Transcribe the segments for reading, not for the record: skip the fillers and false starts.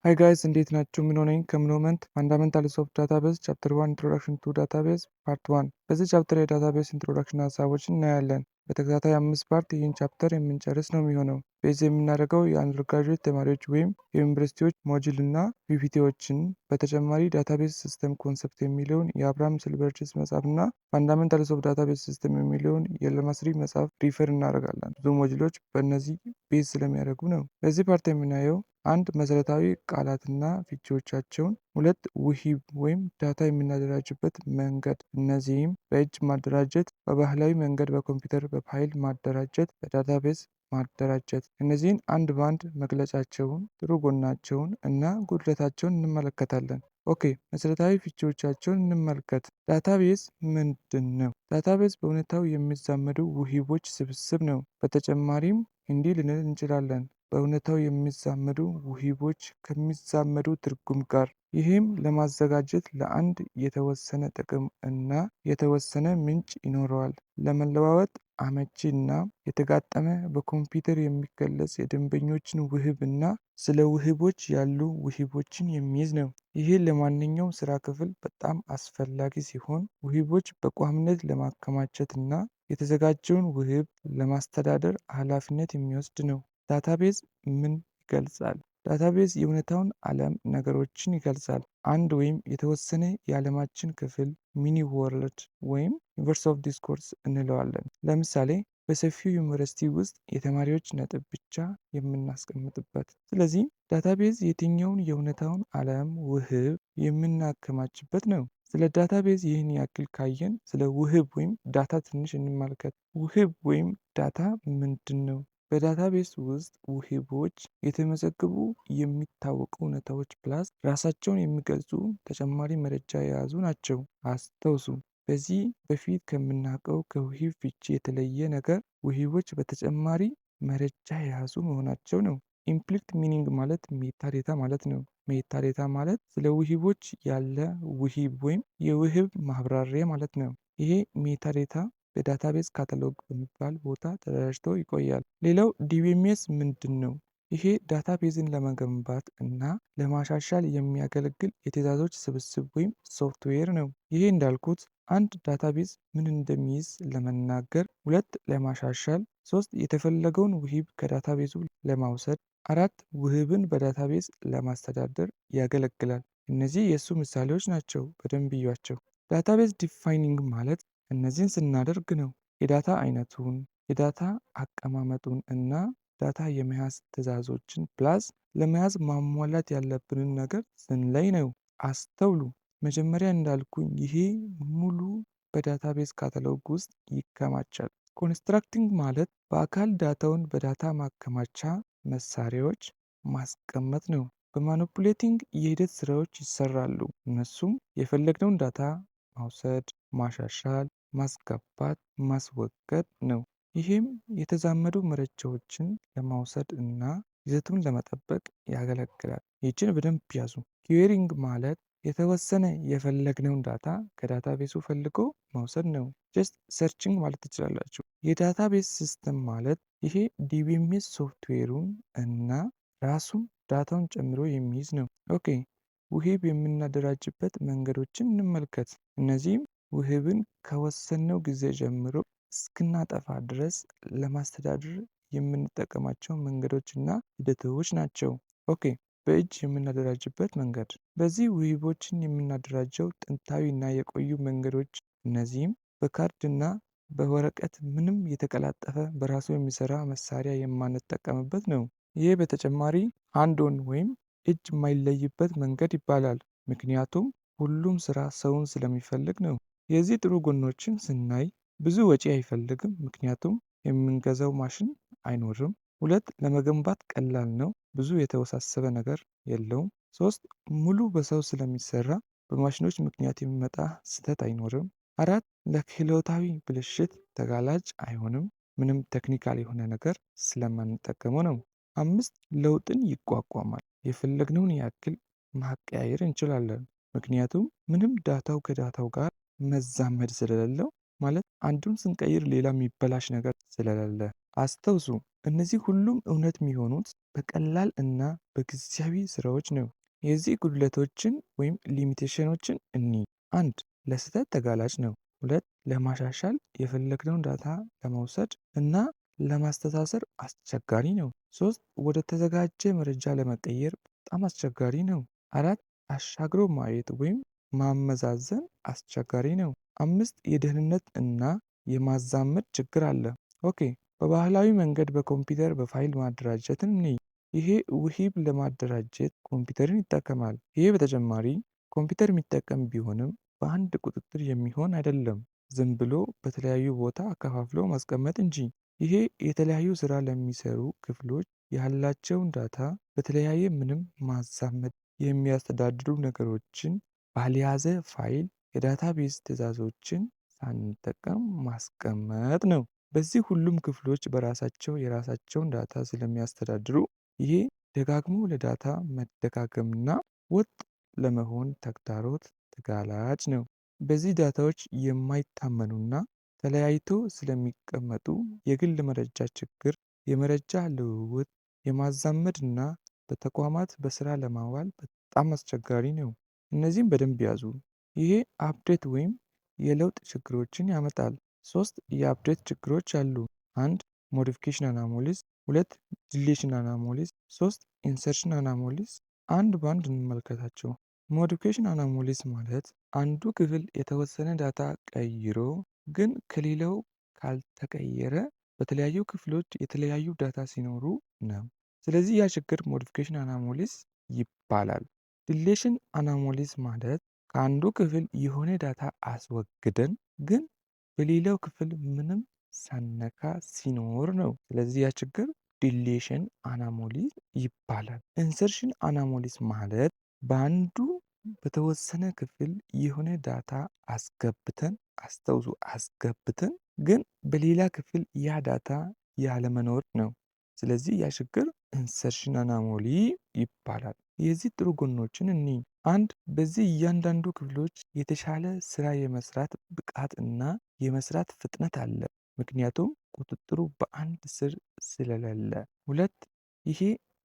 ሃይ ጋይስ እንዴት ናችሁ? ሚኖ ነኝ ከሚኖመንት ፋንዳሜንታልስ ኦፍ ዳታቤዝ ቻፕተር 1 ኢንትሮዳክሽን ቱ ዳታቤዝ ፓርት 1። በዚህ ቻፕተር የዳታቤዝ ኢንትሮዳክሽን ሀሳቦችን እናያለን። በተከታታይ 5 ፓርት ይህን ቻፕተር የምንጨርስ ነው የሚሆነው። ቤዝ የምናደርገው የአንደርግራጁዌት ተማሪዎች ወይም የዩኒቨርሲቲዎች ሞጁል እና ፒፒቲዎችን በተጨማሪ ዳታቤዝ ሲስተም ኮንሰፕት የሚለውን የአብርሃም ሲልበርችስ መጽሐፍ እና ፋንዳሜንታልስ ኦፍ ዳታቤዝ ሲስተም የሚለውን የለማስሪ መጽሐፍ ሪፈር እናደርጋለን። ብዙ ሞጁሎች በእነዚህ ቤዝ ስለሚያደርጉ ነው። በዚህ ፓርት የምናየው አንድ መሰረታዊ ቃላትና ፍቺዎቻቸውን፣ ሁለት ውሂብ ወይም ዳታ የምናደራጅበት መንገድ፣ እነዚህም በእጅ ማደራጀት፣ በባህላዊ መንገድ በኮምፒውተር በፋይል ማደራጀት፣ በዳታቤዝ ማደራጀት። እነዚህን አንድ በአንድ መግለጫቸውን፣ ጥሩ ጎናቸውን እና ጉድለታቸውን እንመለከታለን። ኦኬ፣ መሰረታዊ ፍቺዎቻቸውን እንመልከት። ዳታቤዝ ምንድን ነው? ዳታቤዝ በእውነታው የሚዛመዱ ውሂቦች ስብስብ ነው። በተጨማሪም እንዲህ ልንል እንችላለን፣ በእውነታው የሚዛመዱ ውሂቦች ከሚዛመዱ ትርጉም ጋር። ይህም ለማዘጋጀት ለአንድ የተወሰነ ጥቅም እና የተወሰነ ምንጭ ይኖረዋል። ለመለዋወጥ አመቺ እና የተጋጠመ በኮምፒውተር የሚገለጽ የደንበኞችን ውህብ እና ስለ ውህቦች ያሉ ውህቦችን የሚይዝ ነው። ይህ ለማንኛውም ስራ ክፍል በጣም አስፈላጊ ሲሆን ውህቦች በቋሚነት ለማከማቸት እና የተዘጋጀውን ውህብ ለማስተዳደር ኃላፊነት የሚወስድ ነው። ዳታቤዝ ምን ይገልጻል? ዳታቤዝ የእውነታውን ዓለም ነገሮችን ይገልጻል። አንድ ወይም የተወሰነ የዓለማችን ክፍል ሚኒ ወርልድ ወይም ዩኒቨርስ ኦፍ ዲስኮርስ እንለዋለን። ለምሳሌ በሰፊው ዩኒቨርሲቲ ውስጥ የተማሪዎች ነጥብ ብቻ የምናስቀምጥበት። ስለዚህ ዳታቤዝ የትኛውን የእውነታውን ዓለም ውህብ የምናከማችበት ነው። ስለ ዳታቤዝ ይህን ያክል ካየን ስለ ውህብ ወይም ዳታ ትንሽ እንመልከት። ውህብ ወይም ዳታ ምንድን ነው? በዳታቤዝ ውስጥ ውህቦች የተመዘገቡ የሚታወቁ እውነታዎች ፕላስ ራሳቸውን የሚገልጹ ተጨማሪ መረጃ የያዙ ናቸው። አስታውሱ፣ በዚህ በፊት ከምናውቀው ከውሂብ ፍቺ የተለየ ነገር ውሂቦች በተጨማሪ መረጃ የያዙ መሆናቸው ነው። ኢምፕሊክት ሚኒንግ ማለት ሜታዴታ ማለት ነው። ሜታዴታ ማለት ስለ ውሂቦች ያለ ውሂብ ወይም የውህብ ማብራሪያ ማለት ነው። ይሄ ሜታዴታ በዳታቤዝ ካታሎግ በሚባል ቦታ ተደራጅቶ ይቆያል። ሌላው ዲቢኤምኤስ ምንድን ነው? ይሄ ዳታቤዝን ለመገንባት እና ለማሻሻል የሚያገለግል የትዕዛዞች ስብስብ ወይም ሶፍትዌር ነው። ይሄ እንዳልኩት አንድ ዳታቤዝ ምን እንደሚይዝ ለመናገር፣ ሁለት ለማሻሻል፣ ሶስት የተፈለገውን ውሂብ ከዳታቤዙ ለማውሰድ፣ አራት ውህብን በዳታቤዝ ለማስተዳደር ያገለግላል። እነዚህ የእሱ ምሳሌዎች ናቸው። በደንብ እዩዋቸው። ዳታቤዝ ዲፋይኒንግ ማለት እነዚህን ስናደርግ ነው። የዳታ አይነቱን፣ የዳታ አቀማመጡን እና ዳታ የመያዝ ትዕዛዞችን ፕላስ ለመያዝ ማሟላት ያለብንን ነገር ስንለይ ነው። አስተውሉ፣ መጀመሪያ እንዳልኩኝ ይሄ ሙሉ በዳታቤዝ ካታሎግ ውስጥ ይከማቻል። ኮንስትራክቲንግ ማለት በአካል ዳታውን በዳታ ማከማቻ መሳሪያዎች ማስቀመጥ ነው። በማኒፑሌቲንግ የሂደት ስራዎች ይሰራሉ። እነሱም የፈለግነውን ዳታ ማውሰድ፣ ማሻሻል፣ ማስገባት፣ ማስወገድ ነው። ይህም የተዛመዱ መረጃዎችን ለማውሰድ እና ይዘቱን ለመጠበቅ ያገለግላል። ይችን በደንብ ያዙ። ኪዌሪንግ ማለት የተወሰነ የፈለግነውን ዳታ ከዳታቤሱ ፈልጎ መውሰድ ነው። ጀስት ሰርችንግ ማለት ትችላላችሁ። የዳታቤዝ ሲስተም ማለት ይሄ ዲቢኤምኤስ ሶፍትዌሩን እና ራሱን ዳታውን ጨምሮ የሚይዝ ነው። ኦኬ፣ ውሂብ የምናደራጅበት መንገዶችን እንመልከት። እነዚህም ውህብን ከወሰነው ጊዜ ጀምሮ እስክናጠፋ ድረስ ለማስተዳደር የምንጠቀማቸው መንገዶችና ሂደቶች ናቸው። ኦኬ፣ በእጅ የምናደራጅበት መንገድ። በዚህ ውህቦችን የምናደራጀው ጥንታዊ እና የቆዩ መንገዶች፣ እነዚህም በካርድ እና በወረቀት ምንም የተቀላጠፈ በራሱ የሚሰራ መሳሪያ የማንጠቀምበት ነው። ይህ በተጨማሪ ሃንድ ኦን ወይም እጅ የማይለይበት መንገድ ይባላል። ምክንያቱም ሁሉም ስራ ሰውን ስለሚፈልግ ነው። የዚህ ጥሩ ጎኖችን ስናይ ብዙ ወጪ አይፈልግም፣ ምክንያቱም የምንገዛው ማሽን አይኖርም። ሁለት ለመገንባት ቀላል ነው፣ ብዙ የተወሳሰበ ነገር የለውም። ሶስት ሙሉ በሰው ስለሚሰራ በማሽኖች ምክንያት የሚመጣ ስህተት አይኖርም። አራት ለክህሎታዊ ብልሽት ተጋላጭ አይሆንም፣ ምንም ቴክኒካል የሆነ ነገር ስለማንጠቀመው ነው። አምስት ለውጥን ይቋቋማል፣ የፈለግነውን ያክል ማቀያየር እንችላለን፣ ምክንያቱም ምንም ዳታው ከዳታው ጋር መዛመድ ስለሌለው፣ ማለት አንዱን ስንቀይር ሌላ የሚበላሽ ነገር ስለሌለ። አስተውሱ፣ እነዚህ ሁሉም እውነት የሚሆኑት በቀላል እና በጊዜያዊ ስራዎች ነው። የዚህ ጉድለቶችን ወይም ሊሚቴሽኖችን አንድ ለስህተት ተጋላጭ ነው። ሁለት ለማሻሻል የፈለግነውን ዳታ ለመውሰድ እና ለማስተሳሰር አስቸጋሪ ነው። ሶስት ወደ ተዘጋጀ መረጃ ለመቀየር በጣም አስቸጋሪ ነው። አራት አሻግሮ ማየት ወይም ማመዛዘን አስቸጋሪ ነው። አምስት የደህንነት እና የማዛመድ ችግር አለ። ኦኬ በባህላዊ መንገድ በኮምፒውተር በፋይል ማደራጀትን ይሄ ውሂብ ለማደራጀት ኮምፒውተርን ይጠቀማል። ይሄ በተጨማሪ ኮምፒውተር የሚጠቀም ቢሆንም በአንድ ቁጥጥር የሚሆን አይደለም። ዝም ብሎ በተለያዩ ቦታ አከፋፍሎ ማስቀመጥ እንጂ። ይሄ የተለያዩ ስራ ለሚሰሩ ክፍሎች ያላቸውን ዳታ በተለያየ ምንም ማዛመድ የሚያስተዳድሩ ነገሮችን ባልያዘ ፋይል የዳታቤዝ ትዕዛዞችን ሳንጠቀም ማስቀመጥ ነው። በዚህ ሁሉም ክፍሎች በራሳቸው የራሳቸውን ዳታ ስለሚያስተዳድሩ ይሄ ደጋግሞ ለዳታ መደጋገምና ወጥ ለመሆን ተግዳሮት ተጋላጭ ነው። በዚህ ዳታዎች የማይታመኑና ተለያይቶ ስለሚቀመጡ የግል መረጃ ችግር፣ የመረጃ ልውውጥ የማዛመድ እና በተቋማት በስራ ለማዋል በጣም አስቸጋሪ ነው። እነዚህም በደንብ ያዙ። ይሄ አፕዴት ወይም የለውጥ ችግሮችን ያመጣል። ሶስት የአፕዴት ችግሮች አሉ። አንድ ሞዲፊኬሽን አናሞሊስ፣ ሁለት ዲሌሽን አናሞሊስ፣ ሶስት ኢንሰርሽን አናሞሊስ። አንድ በአንድ እንመልከታቸው። ሞዲፊኬሽን አናሞሊስ ማለት አንዱ ክፍል የተወሰነ ዳታ ቀይሮ ግን ከሌላው ካልተቀየረ በተለያዩ ክፍሎች የተለያዩ ዳታ ሲኖሩ ነው። ስለዚህ ያ ችግር ሞዲፊኬሽን አናሞሊስ ይባላል። ዲሌሽን አናሞሊስ ማለት ከአንዱ ክፍል የሆነ ዳታ አስወግደን ግን በሌላው ክፍል ምንም ሳነካ ሲኖር ነው። ስለዚህ ያ ችግር ዲሌሽን አናሞሊስ ይባላል። ኢንሰርሽን አናሞሊስ ማለት በአንዱ በተወሰነ ክፍል የሆነ ዳታ አስገብተን አስተውሱ አስገብተን ግን በሌላ ክፍል ያ ዳታ ያለመኖር ነው። ስለዚህ ያ ችግር ኢንሰርሽን አናሞሊ ይባላል። የዚህ ጥሩ ጎኖችን አንድ በዚህ እያንዳንዱ ክፍሎች የተሻለ ስራ የመስራት ብቃት እና የመስራት ፍጥነት አለ። ምክንያቱም ቁጥጥሩ በአንድ ስር ስለሌለ። ሁለት ይሄ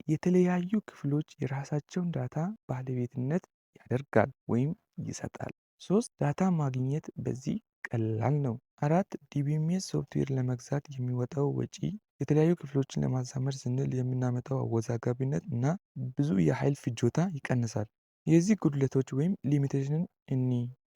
የተለያዩ ክፍሎች የራሳቸውን ዳታ ባለቤትነት ያደርጋል ወይም ይሰጣል። ሶስት ዳታ ማግኘት በዚህ ቀላል ነው። አራት ዲቢኤምኤስ ሶፍትዌር ለመግዛት የሚወጣው ወጪ የተለያዩ ክፍሎችን ለማዛመድ ስንል የምናመጣው አወዛጋቢነት እና ብዙ የኃይል ፍጆታ ይቀንሳል። የዚህ ጉድለቶች ወይም ሊሚቴሽንን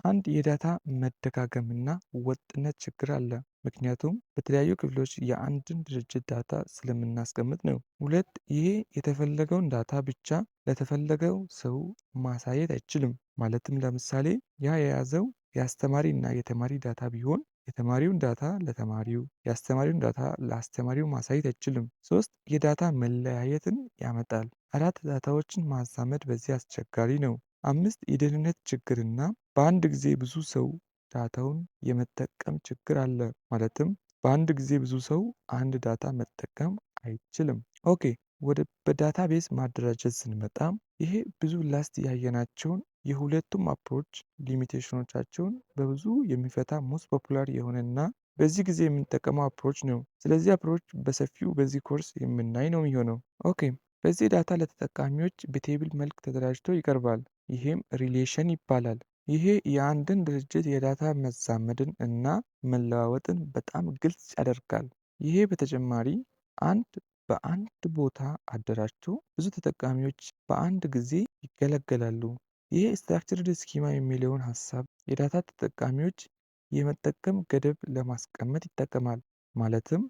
አንድ የዳታ መደጋገምና ወጥነት ችግር አለ። ምክንያቱም በተለያዩ ክፍሎች የአንድን ድርጅት ዳታ ስለምናስቀምጥ ነው። ሁለት ይሄ የተፈለገውን ዳታ ብቻ ለተፈለገው ሰው ማሳየት አይችልም። ማለትም ለምሳሌ ያ የያዘው የአስተማሪ እና የተማሪ ዳታ ቢሆን የተማሪውን ዳታ ለተማሪው የአስተማሪውን ዳታ ለአስተማሪው ማሳየት አይችልም። ሶስት የዳታ መለያየትን ያመጣል። አራት ዳታዎችን ማዛመድ በዚህ አስቸጋሪ ነው። አምስት የደህንነት ችግርና በአንድ ጊዜ ብዙ ሰው ዳታውን የመጠቀም ችግር አለ። ማለትም በአንድ ጊዜ ብዙ ሰው አንድ ዳታ መጠቀም አይችልም። ኦኬ ወደ በዳታቤዝ ማደራጀት ስንመጣ ይሄ ብዙ ላስት ያየናቸውን የሁለቱም አፕሮች ሊሚቴሽኖቻቸውን በብዙ የሚፈታ ሞስት ፖፑላር የሆነና በዚህ ጊዜ የምንጠቀመው አፕሮች ነው። ስለዚህ አፕሮች በሰፊው በዚህ ኮርስ የምናይ ነው የሚሆነው። ኦኬ በዚህ ዳታ ለተጠቃሚዎች በቴብል መልክ ተደራጅቶ ይቀርባል። ይሄም ሪሌሽን ይባላል። ይሄ የአንድን ድርጅት የዳታ መዛመድን እና መለዋወጥን በጣም ግልጽ ያደርጋል። ይሄ በተጨማሪ አንድ በአንድ ቦታ አደራጅቶ ብዙ ተጠቃሚዎች በአንድ ጊዜ ይገለገላሉ። ይሄ ስትራክቸርድ ስኪማ የሚለውን ሀሳብ የዳታ ተጠቃሚዎች የመጠቀም ገደብ ለማስቀመጥ ይጠቀማል። ማለትም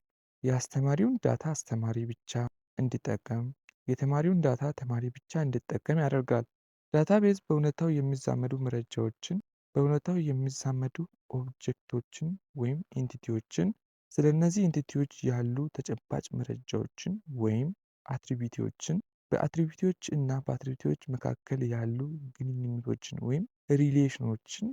የአስተማሪውን ዳታ አስተማሪ ብቻ እንዲጠቀም፣ የተማሪውን ዳታ ተማሪ ብቻ እንዲጠቀም ያደርጋል። ዳታቤዝ በእውነታው የሚዛመዱ መረጃዎችን፣ በእውነታው የሚዛመዱ ኦብጀክቶችን ወይም ኤንቲቲዎችን፣ ስለ እነዚህ ኤንቲቲዎች ያሉ ተጨባጭ መረጃዎችን ወይም አትሪቢዩቶችን፣ በአትሪቢዩቶች እና በአትሪቢዩቶች መካከል ያሉ ግንኙነቶችን ወይም ሪሌሽኖችን።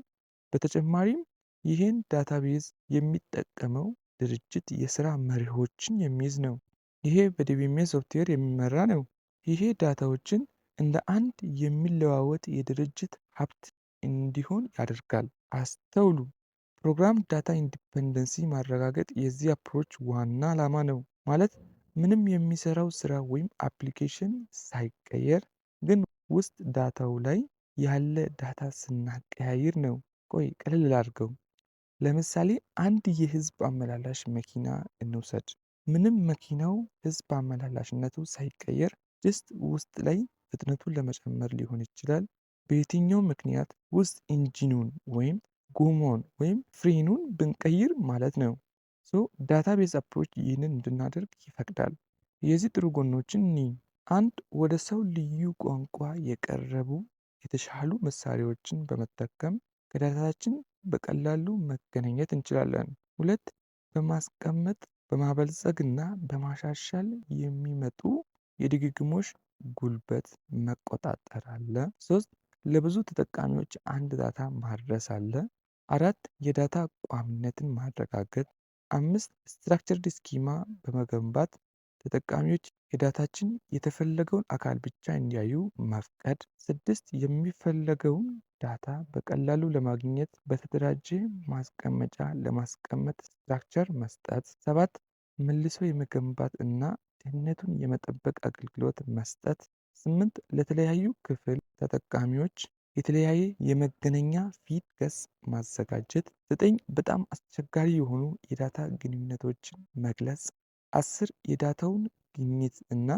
በተጨማሪም ይህን ዳታቤዝ የሚጠቀመው ድርጅት የስራ መርሆችን የሚይዝ ነው። ይሄ በዲቢኤምኤስ ሶፍትዌር የሚመራ ነው። ይሄ ዳታዎችን እንደ አንድ የሚለዋወጥ የድርጅት ሀብት እንዲሆን ያደርጋል። አስተውሉ፣ ፕሮግራም ዳታ ኢንዲፔንደንሲ ማረጋገጥ የዚህ አፕሮች ዋና ዓላማ ነው። ማለት ምንም የሚሰራው ስራ ወይም አፕሊኬሽን ሳይቀየር ግን ውስጥ ዳታው ላይ ያለ ዳታ ስናቀያይር ነው። ቆይ ቀለል ላድርገው። ለምሳሌ አንድ የህዝብ አመላላሽ መኪና እንውሰድ። ምንም መኪናው ህዝብ አመላላሽነቱ ሳይቀየር ጀስት ውስጥ ላይ ፍጥነቱን ለመጨመር ሊሆን ይችላል። በየትኛው ምክንያት ውስጥ ኢንጂኑን ወይም ጎማውን ወይም ፍሬኑን ብንቀይር ማለት ነው። ዳታቤዝ አፕሮች ይህንን እንድናደርግ ይፈቅዳል። የዚህ ጥሩ ጎኖችን አንድ ወደ ሰው ልዩ ቋንቋ የቀረቡ የተሻሉ መሳሪያዎችን በመጠቀም ከዳታችን በቀላሉ መገናኘት እንችላለን። ሁለት በማስቀመጥ በማበልጸግና በማሻሻል የሚመጡ የድግግሞሽ ጉልበት መቆጣጠር አለ። ሶስት ለብዙ ተጠቃሚዎች አንድ ዳታ ማድረስ አለ። አራት የዳታ ቋሚነትን ማረጋገጥ። አምስት ስትራክቸርድ ስኪማ በመገንባት ተጠቃሚዎች የዳታችን የተፈለገውን አካል ብቻ እንዲያዩ መፍቀድ። ስድስት የሚፈለገውን ዳታ በቀላሉ ለማግኘት በተደራጀ ማስቀመጫ ለማስቀመጥ ስትራክቸር መስጠት። ሰባት መልሶ የመገንባት እና ደህንነቱን የመጠበቅ አገልግሎት መስጠት። ስምንት ለተለያዩ ክፍል ተጠቃሚዎች የተለያየ የመገናኛ ፊት ገጽ ማዘጋጀት። ዘጠኝ በጣም አስቸጋሪ የሆኑ የዳታ ግንኙነቶችን መግለጽ። 10 የዳታውን ግኝት እና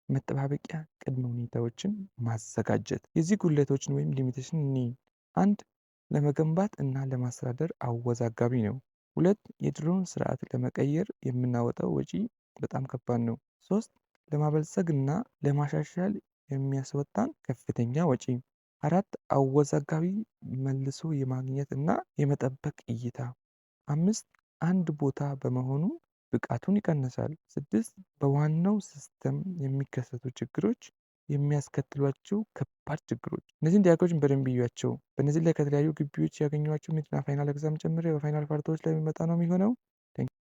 መጠባበቂያ ቅድመ ሁኔታዎችን ማዘጋጀት። የዚህ ጉድለቶችን ወይም ሊሚቴሽን አንድ ለመገንባት እና ለማስተዳደር አወዛጋቢ ነው። ሁለት የድሮውን ስርዓት ለመቀየር የምናወጣው ወጪ በጣም ከባድ ነው። ሶስት ለማበልጸግ እና ለማሻሻል የሚያስወጣን ከፍተኛ ወጪ። አራት አወዛጋቢ መልሶ የማግኘት እና የመጠበቅ እይታ። አምስት አንድ ቦታ በመሆኑ ብቃቱን ይቀንሳል። ስድስት በዋናው ሲስተም የሚከሰቱ ችግሮች የሚያስከትሏቸው ከባድ ችግሮች። እነዚህን ጥያቄዎችን በደንብ እዩዋቸው። በእነዚህ ላይ ከተለያዩ ግቢዎች ያገኟቸው ሚድና ፋይናል ኤግዛም ጨምሬ በፋይናል ፓርቶች ላይ የሚመጣ ነው የሚሆነው።